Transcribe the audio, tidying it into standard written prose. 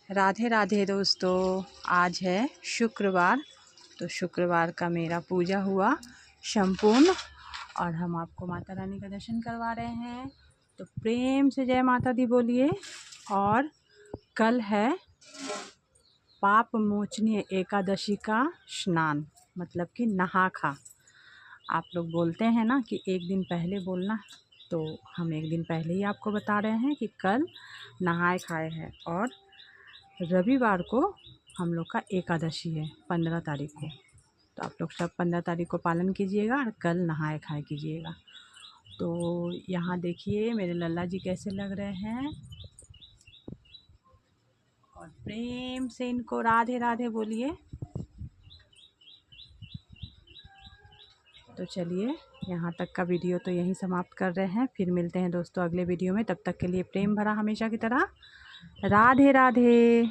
राधे राधे दोस्तों, आज है शुक्रवार। तो शुक्रवार का मेरा पूजा हुआ संपूर्ण और हम आपको माता रानी का दर्शन करवा रहे हैं। तो प्रेम से जय माता दी बोलिए। और कल है पाप मोचनी एकादशी का स्नान, मतलब कि नहा खा। आप लोग बोलते हैं ना कि एक दिन पहले बोलना, तो हम एक दिन पहले ही आपको बता रहे हैं कि कल नहाए खाए हैं। और रविवार को हम लोग का एकादशी है 15 तारीख को। तो आप लोग सब 15 तारीख को पालन कीजिएगा और कल नहाए खाए कीजिएगा। तो यहाँ देखिए मेरे लल्ला जी कैसे लग रहे हैं, और प्रेम से इनको राधे राधे बोलिए। तो चलिए यहाँ तक का वीडियो तो यहीं समाप्त कर रहे हैं। फिर मिलते हैं दोस्तों अगले वीडियो में। तब तक के लिए प्रेम भरा हमेशा की तरह राधे राधे।